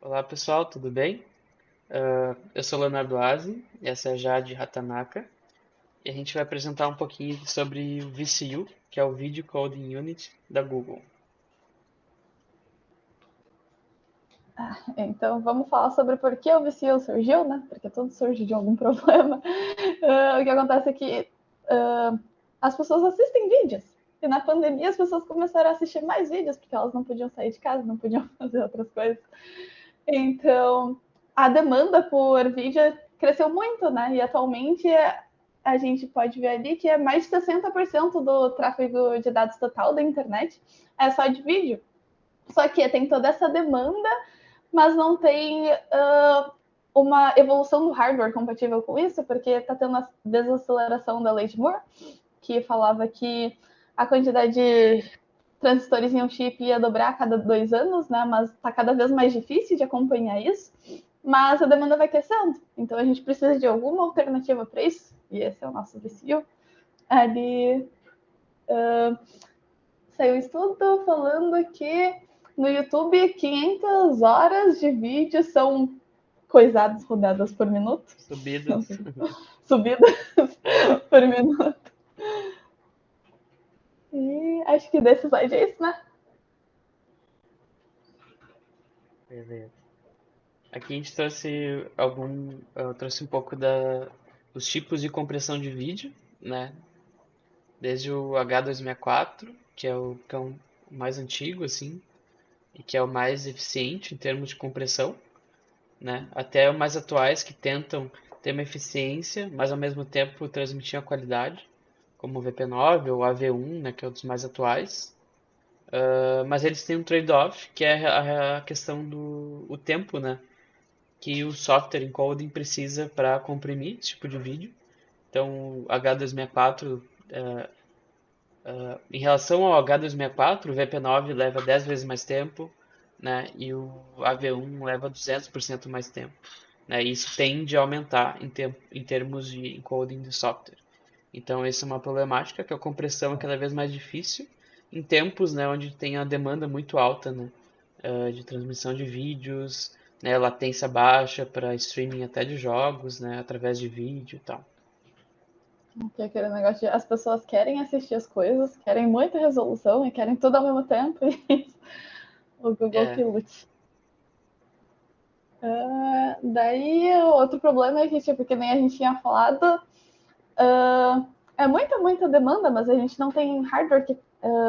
Olá pessoal, tudo bem? Eu sou Leonardo Aze, essa é a Jade Hatanaka, e a gente vai apresentar um pouquinho sobre o VCU, que é o Video Coding Unit da Google. Então, vamos falar sobre por que o VCU surgiu, né? Porque tudo surge de algum problema. O que acontece é que as pessoas assistem vídeos. E na pandemia as pessoas começaram a assistir mais vídeos, porque elas não podiam sair de casa, não podiam fazer outras coisas. Então, a demanda por vídeo cresceu muito, né? E atualmente a gente pode ver ali que é mais de 60% do tráfego de dados total da internet é só de vídeo. Só que tem toda essa demanda, mas não tem uma evolução do hardware compatível com isso, porque está tendo a desaceleração da lei de Moore, que falava que a quantidade de transistores em um chip ia dobrar a cada 2 anos, né? Mas está cada vez mais difícil de acompanhar isso. Mas a demanda vai crescendo, então a gente precisa de alguma alternativa para isso, e esse é o nosso desafio. Ali saiu um estudo falando que no YouTube 500 horas de vídeo são coisadas rodadas por minuto. Não Subidas. sei. Subidas É, por minuto. E acho que desse slide é isso, né? beleza. Aqui a gente trouxe um pouco dos tipos de compressão de vídeo, né? Desde o H264, que é o mais antigo, assim, e que é o mais eficiente em termos de compressão, né? Até os mais atuais que tentam ter uma eficiência, mas ao mesmo tempo transmitir a qualidade, como o VP9 ou o AV1, né, que é um dos mais atuais. Mas eles têm um trade-off, que é a questão do o tempo, né, que o software encoding precisa para comprimir esse tipo de vídeo. Então, o H264, em relação ao H264, o VP9 leva 10 vezes mais tempo, né, e o AV1 leva 200% mais tempo. Né, e isso tende a aumentar em termos de encoding de software. Então, essa é uma problemática, que a compressão é cada vez mais difícil em tempos, né, onde tem a demanda muito alta, né, de transmissão de vídeos, né, latência baixa para streaming até de jogos, né, através de vídeo e tal. Que é aquele negócio de as pessoas querem assistir as coisas, querem muita resolução e querem tudo ao mesmo tempo. E o Google É, que lute. Daí, outro problema é que, tipo, que nem a gente tinha falado, é muita, muita demanda, mas a gente não tem hardware que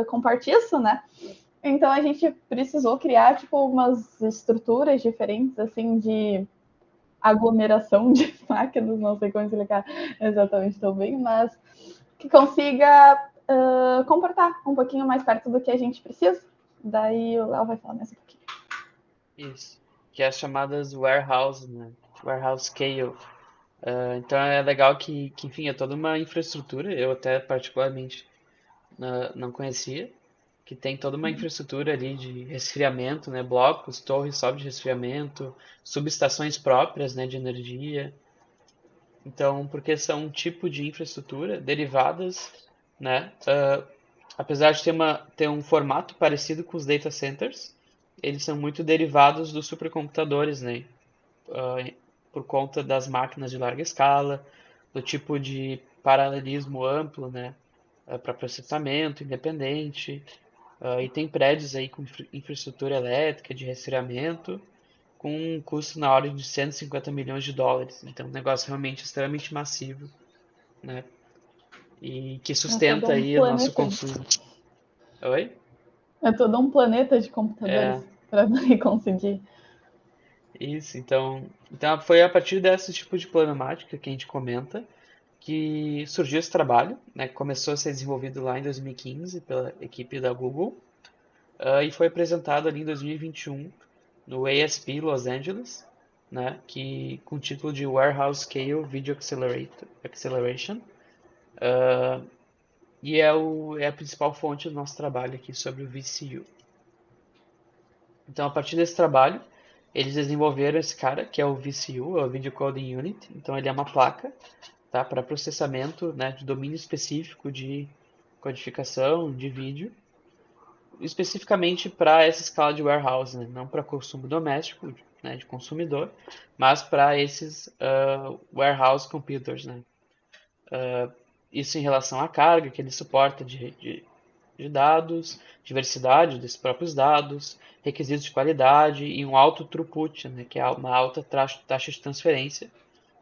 comparte isso, né? Então a gente precisou criar, tipo, umas estruturas diferentes, assim, de aglomeração de máquinas, não sei como explicar exatamente tão bem, mas que consiga comportar um pouquinho mais perto do que a gente precisa. Daí o Léo vai falar mais um pouquinho. isso. Que é as chamadas warehouse, né, warehouse scale. Então é legal enfim, é toda uma infraestrutura, eu até particularmente não conhecia, que tem toda uma infraestrutura ali de resfriamento, né, blocos, torres só de resfriamento, subestações próprias, né, de energia. Então, porque são um tipo de infraestrutura derivadas, né, apesar de ter um formato parecido com os data centers, eles são muito derivados dos supercomputadores, né, uh, por conta das máquinas de larga escala, do tipo de paralelismo amplo, né, para processamento independente, e tem prédios aí com infraestrutura elétrica, de resfriamento, com um custo na ordem de 150 milhões de dólares. Então, um negócio realmente extremamente massivo, né? E que É todo sustenta um aí o nosso planeta. consumo. Oi? É todo um planeta de É, computadores para conseguir. isso. Então foi a partir desse tipo de problemática que a gente comenta que surgiu esse trabalho, né? Que começou a ser desenvolvido lá em 2015 pela equipe da Google, e foi apresentado ali em 2021 no ASP Los Angeles, né, que com o título de Warehouse Scale Acceleration, e é a principal fonte do nosso trabalho aqui sobre o VCU. Então, a partir desse trabalho, eles desenvolveram esse cara, que é o VCU, é o Video Coding Unit. Então, ele é uma placa, tá, para processamento, né, de domínio específico de codificação de vídeo, especificamente para essa escala de warehouse, né, não para consumo doméstico, né, de consumidor, mas para esses warehouse computers, né? Isso em relação à carga que ele suporta de dados, diversidade desses próprios dados, requisitos de qualidade e um alto throughput, né, que é uma alta taxa de transferência,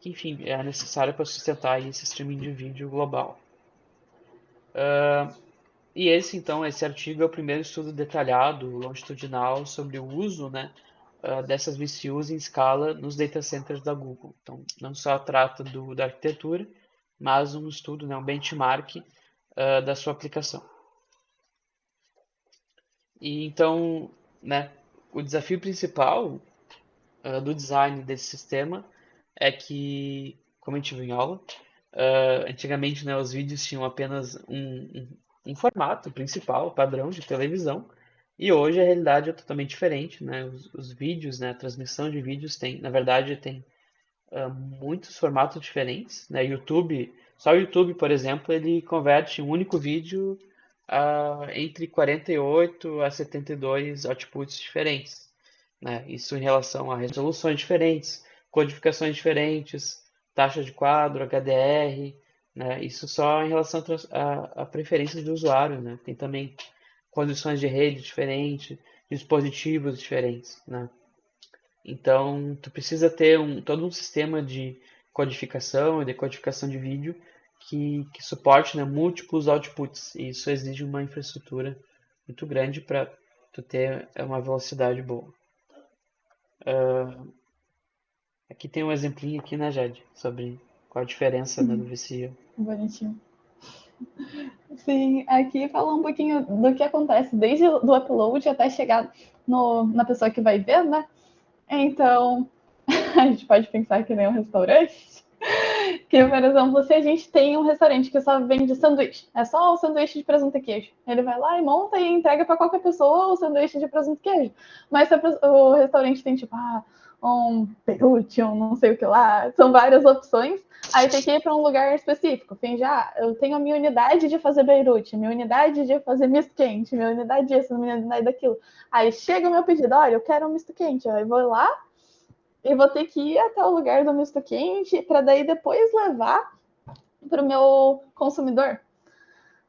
que enfim é necessária para sustentar esse streaming de vídeo global. E esse artigo é o primeiro estudo detalhado, longitudinal, sobre o uso, né, dessas VCUs em escala nos data centers da Google. Então, não só trata da arquitetura, mas um estudo, né, um benchmark da sua aplicação. E então, né, o desafio principal do design desse sistema é que, como a gente viu em aula, antigamente, né, os vídeos tinham apenas um formato principal, padrão de televisão, e hoje a realidade é totalmente diferente, né? Os vídeos, né, a transmissão de vídeos tem, na verdade, tem muitos formatos diferentes, né? Só o YouTube, por exemplo, ele converte um único vídeo entre 48 a 72 outputs diferentes, né? Isso em relação a resoluções diferentes, codificações diferentes, taxa de quadro, HDR, né? Isso só em relação a preferências do usuário, né? Tem também condições de rede diferentes, dispositivos diferentes, né? Então, tu precisa ter todo um sistema de codificação e decodificação de vídeo que suporte, né, múltiplos outputs. E isso exige uma infraestrutura muito grande para tu ter uma velocidade boa. Aqui tem um exemplinho aqui, né, Jade, sobre qual a diferença, né, do VCU. Bonitinho. Sim, aqui fala um pouquinho do que acontece desde o upload até chegar na pessoa que vai ver, né? Então, a gente pode pensar que nem um restaurante. Que, por exemplo, se a gente tem um restaurante que só vende sanduíche, é só o sanduíche de presunto e queijo. Ele vai lá e monta e entrega para qualquer pessoa o sanduíche de presunto e queijo. Mas se o restaurante tem, tipo, um peruche, um não sei o que lá, são várias opções, aí tem que ir para um lugar específico. Finge, eu tenho a minha unidade de fazer beirute, minha unidade de fazer misto quente, minha unidade disso, minha unidade daquilo. Aí chega o meu pedido, olha, eu quero um misto quente. Aí vou lá, e vou ter que ir até o lugar do misto quente para daí depois levar para o meu consumidor.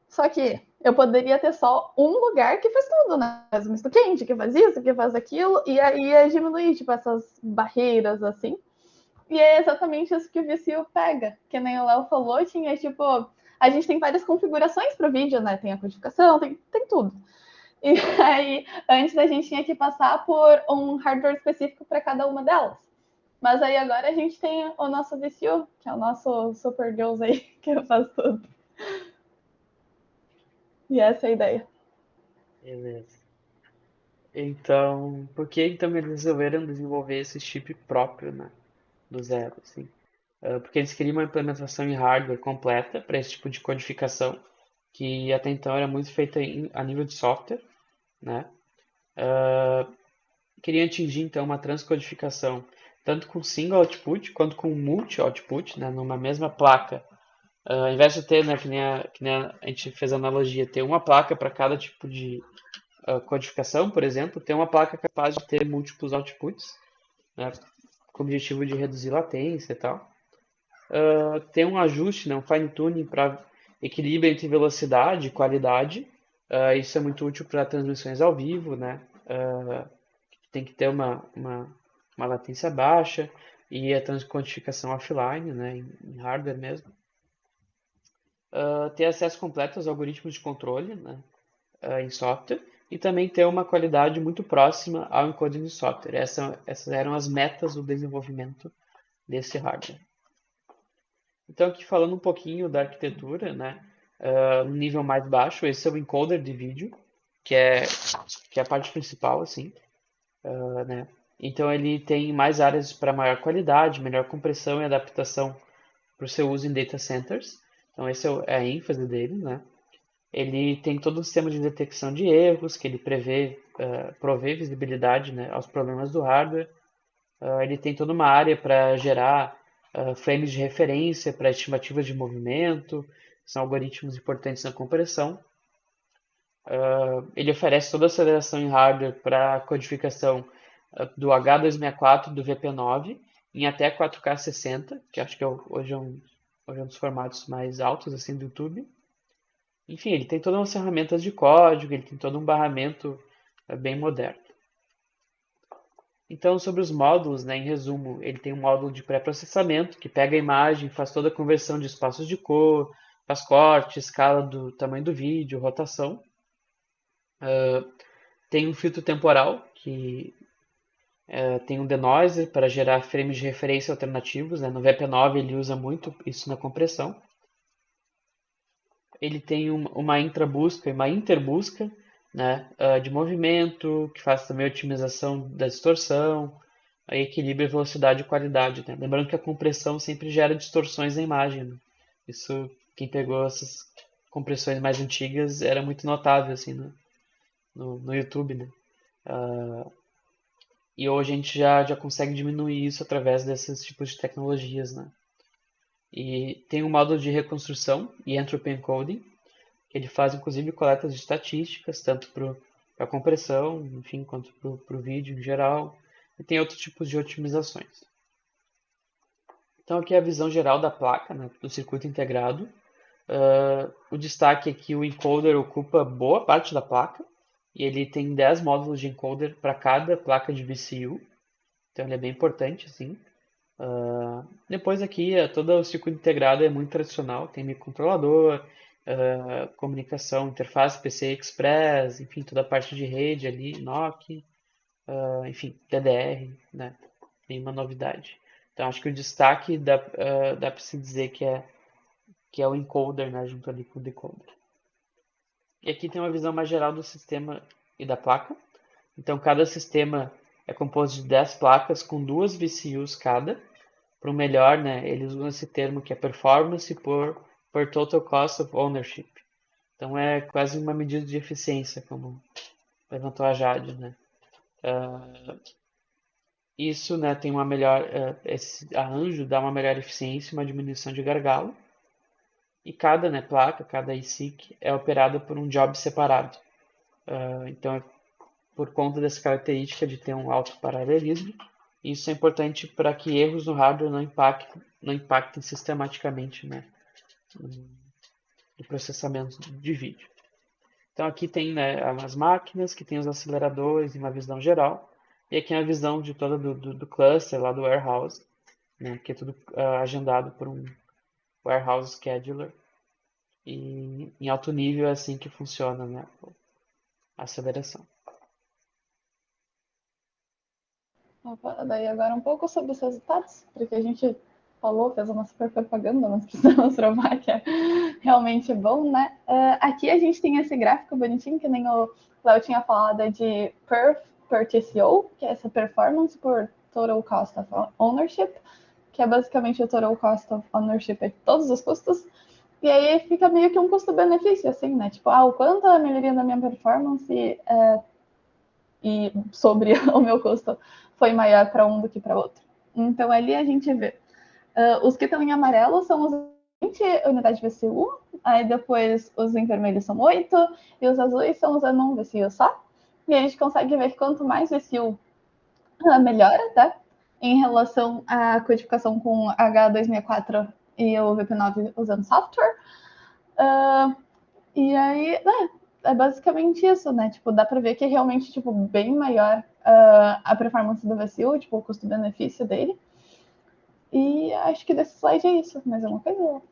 Só que eu poderia ter só um lugar que faz tudo, né? Faz o misto quente, que faz isso, que faz aquilo, e aí ia diminuir, tipo, essas barreiras, assim. E é exatamente isso que o VCU pega. Que nem o Léo falou, tinha, tipo, a gente tem várias configurações para o vídeo, né? Tem a codificação, tem tudo. E aí, antes a gente tinha que passar por um hardware específico para cada uma delas. Mas aí agora a gente tem o nosso VCU, que é o nosso super Deus aí, que faz tudo. E essa é a ideia. Beleza. Então, por que então eles resolveram desenvolver esse chip próprio, né, do zero, assim? Porque eles queriam uma implementação em hardware completa para esse tipo de codificação, que até então era muito feita a nível de software, né? Queriam atingir então uma transcodificação tanto com single output quanto com multi output, né, numa mesma placa. Ao invés de ter, né, que nem a gente fez a analogia, ter uma placa para cada tipo de codificação, por exemplo, ter uma placa capaz de ter múltiplos outputs, né, com o objetivo de reduzir latência e tal. Ter um ajuste, né, um fine tuning para equilíbrio entre velocidade e qualidade. Isso é muito útil para transmissões ao vivo, né? Tem que ter uma latência baixa e a transcodificação offline, né, em hardware mesmo. Ter acesso completo aos algoritmos de controle, né, em software e também ter uma qualidade muito próxima ao encoding de software. Essas eram as metas do desenvolvimento desse hardware. Então, aqui falando um pouquinho da arquitetura, né, no nível mais baixo, esse é o encoder de vídeo, que é a parte principal, assim, né? Então, ele tem mais áreas para maior qualidade, melhor compressão e adaptação para o seu uso em data centers. Então, essa é a ênfase dele, né? Ele tem todo um sistema de detecção de erros, que ele provê visibilidade, né, aos problemas do hardware. Ele tem toda uma área para gerar frames de referência para estimativas de movimento, são algoritmos importantes na compressão. Ele oferece toda a aceleração em hardware para codificação do H264 do VP9 em até 4K 60, que acho que hoje é um dos formatos mais altos assim do YouTube. Enfim, ele tem todas as ferramentas de código, ele tem todo um barramento bem moderno. Então, sobre os módulos, né, em resumo, ele tem um módulo de pré-processamento, que pega a imagem, faz toda a conversão de espaços de cor, faz corte, escala do tamanho do vídeo, rotação. Tem um filtro temporal, que tem um denoiser para gerar frames de referência alternativos. Né? No VP9 ele usa muito isso na compressão. Ele tem uma intrabusca e uma interbusca, né, de movimento, que faz também a otimização da distorção, aí equilibra velocidade e qualidade. Né? Lembrando que a compressão sempre gera distorções na imagem. Né? Isso, quem pegou essas compressões mais antigas, era muito notável assim, no YouTube. Né? E hoje a gente já consegue diminuir isso através desses tipos de tecnologias. Né? E tem um módulo de reconstrução e entropy encoding, que ele faz inclusive coletas de estatísticas, tanto para a compressão, enfim, quanto para o vídeo em geral. E tem outros tipos de otimizações. Então aqui é a visão geral da placa, né, do circuito integrado. O destaque é que o encoder ocupa boa parte da placa, e ele tem 10 módulos de encoder para cada placa de VCU. Então ele é bem importante, assim. Depois aqui, todo o circuito integrado é muito tradicional, tem microcontrolador, comunicação, interface PCI Express, enfim, toda a parte de rede ali, NOC, enfim, DDR, né? Nenhuma novidade. Então acho que o destaque dá para se dizer que é o encoder, né, junto ali com o decoder. E aqui tem uma visão mais geral do sistema e da placa. Então cada sistema é composto de 10 placas com duas VCUs cada. Para o melhor, né, eles usam esse termo que é performance por total cost of ownership. Então é quase uma medida de eficiência, como levantou a Jade, né? Isso, né, tem uma melhor, esse arranjo dá uma melhor eficiência, uma diminuição de gargalo. E cada, né, placa, cada ISIC é operada por um job separado. Então, por conta dessa característica de ter um alto paralelismo, isso é importante para que erros no hardware não impactem sistematicamente, né, no processamento de vídeo. Então aqui tem, né, as máquinas, que tem os aceleradores e uma visão geral. E aqui é a visão de toda do cluster lá do warehouse, né, que é tudo agendado por um warehouse scheduler. E em alto nível é assim que funciona, né, a aceleração. Opa, daí agora um pouco sobre os resultados, porque a gente falou, fez uma super propaganda, mas precisamos provar que é realmente bom, né? Aqui a gente tem esse gráfico bonitinho, que nem o Léo tinha falado, de Perf per TCO, que é essa performance por Total Cost of Ownership, que é basicamente o Total Cost of Ownership de todos os custos. E aí fica meio que um custo-benefício, assim, né? Tipo, o quanto a melhoria da minha performance e sobre o meu custo foi maior para um do que para outro. Então ali a gente vê. Os que estão em amarelo são os 20 unidades de VCU, aí depois os em vermelho são 8, e os azuis são usando um VCU só. E a gente consegue ver que quanto mais VCU melhora, tá? Em relação à codificação com H264 e o VP9 usando software. E aí, é basicamente isso, né? Tipo, dá pra ver que é realmente, tipo, bem maior a performance do VCU, tipo, o custo-benefício dele. E acho que desse slide é isso. Mais alguma coisa?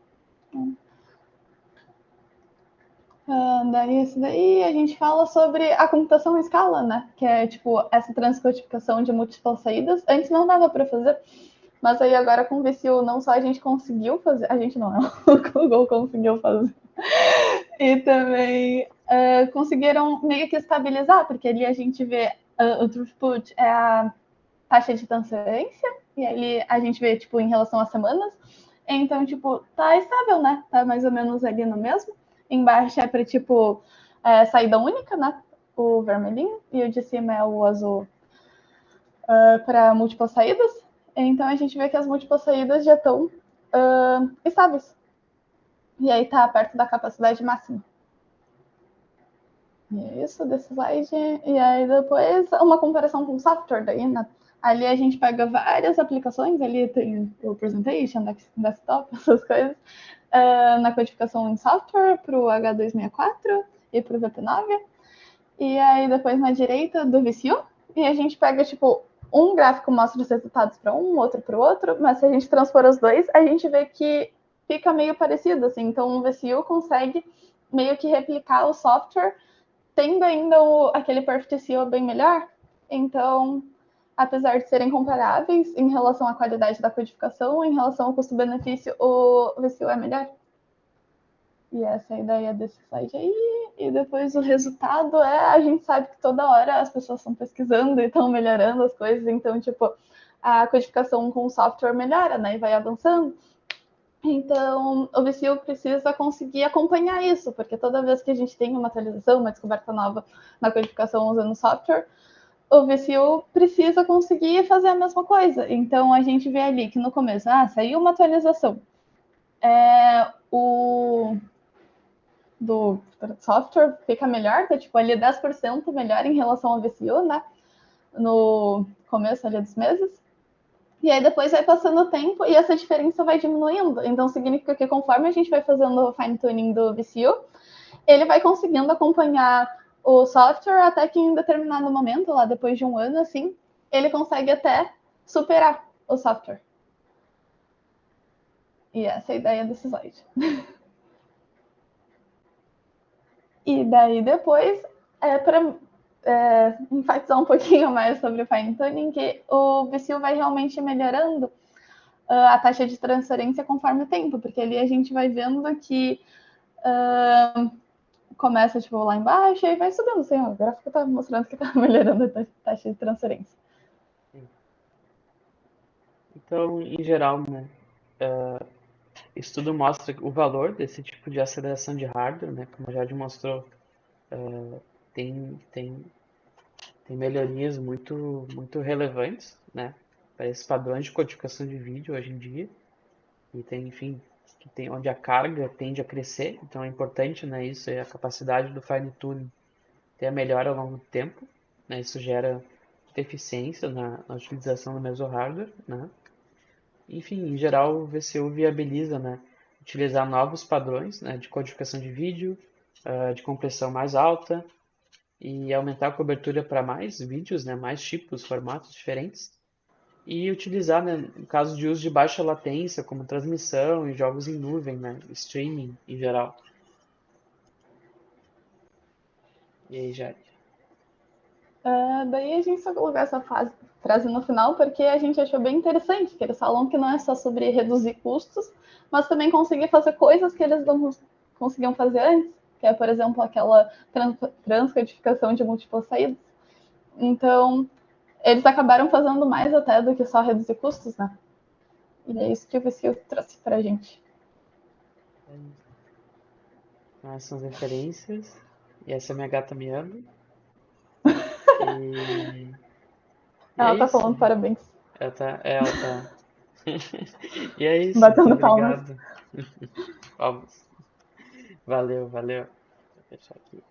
Daí, isso daí a gente fala sobre a computação em escala, né? Que é, tipo, essa transcodificação de múltiplas saídas. Antes não dava pra fazer, mas aí agora com o VCU não só a gente conseguiu fazer, a gente não, o Google conseguiu fazer. E também conseguiram meio que estabilizar, porque ali a gente vê o throughput é a taxa de transferência, e ali a gente vê, tipo, em relação às semanas. Então, tipo, tá estável, né? Tá mais ou menos ali no mesmo. Embaixo é para, tipo, saída única, né? O vermelhinho, e o de cima é o azul para múltiplas saídas. Então a gente vê que as múltiplas saídas já estão estáveis. E aí tá perto da capacidade máxima. E é isso desse slide. E aí depois uma comparação com o software daí, né? Ali a gente pega várias aplicações, ali tem o presentation, desktop, essas coisas, na codificação em software para o H264 e para o VP9. E aí depois na direita do VCU, e a gente pega tipo um gráfico mostra os resultados para um, outro para o outro, mas se a gente transpor os dois, a gente vê que fica meio parecido, assim. Então o VCU consegue meio que replicar o software, tendo ainda aquele Perfect SEO bem melhor. Então, apesar de serem comparáveis em relação à qualidade da codificação, em relação ao custo-benefício, o VCU é melhor. E essa é a ideia desse site aí. E depois o resultado a gente sabe que toda hora as pessoas estão pesquisando e estão melhorando as coisas. Então, tipo, a codificação com o software melhora, né? E vai avançando. Então, o VCU precisa conseguir acompanhar isso, porque toda vez que a gente tem uma atualização, uma descoberta nova na codificação usando software, o VCU precisa conseguir fazer a mesma coisa. Então, a gente vê ali que no começo, saiu uma atualização. O do software fica melhor, tá tipo ali 10% melhor em relação ao VCU, né? No começo ali dos meses. E aí depois vai passando o tempo e essa diferença vai diminuindo. Então significa que conforme a gente vai fazendo o fine tuning do VCU, ele vai conseguindo acompanhar o software até que em determinado momento, lá depois de um ano, assim, ele consegue até superar o software. E essa é a ideia desse slide. E daí depois, para enfatizar um pouquinho mais sobre o fine tuning, que o VCU vai realmente melhorando a taxa de transferência conforme o tempo, porque ali a gente vai vendo que começa tipo, lá embaixo e vai subindo, assim, ó, o gráfico está mostrando que está melhorando a taxa de transferência. Então, em geral, né, isso tudo mostra o valor desse tipo de aceleração de hardware, né, como já demonstrou, tem, tem, tem melhorias muito relevantes, né, para esses padrões de codificação de vídeo hoje em dia. E tem, enfim, que tem, onde a carga tende a crescer, então é importante, né, isso é a capacidade do fine tuning ter a melhora ao longo do tempo, né, isso gera eficiência na utilização do mesmo hardware, né. Enfim, em geral, o VCU viabiliza, né, utilizar novos padrões, né, de codificação de vídeo, de compressão mais alta e aumentar a cobertura para mais vídeos, né, mais tipos, formatos diferentes. E utilizar, né, no caso de uso de baixa latência, como transmissão e jogos em nuvem, né, streaming em geral. E aí, Jade? Daí a gente só colocou essa frase no final porque a gente achou bem interessante, que eles falam que não é só sobre reduzir custos, mas também conseguir fazer coisas que eles não conseguiam fazer antes, que é, por exemplo, aquela transcodificação de múltiplas saídas. Então, eles acabaram fazendo mais até do que só reduzir custos, né? E é isso que o VCU trouxe pra gente. Essas são as referências. E essa é minha gata miando. E, e é Ela tá isso. falando parabéns, Ela tá. E é isso, muito batendo palmas. obrigado. Vamos. Valeu. Vou fechar aqui.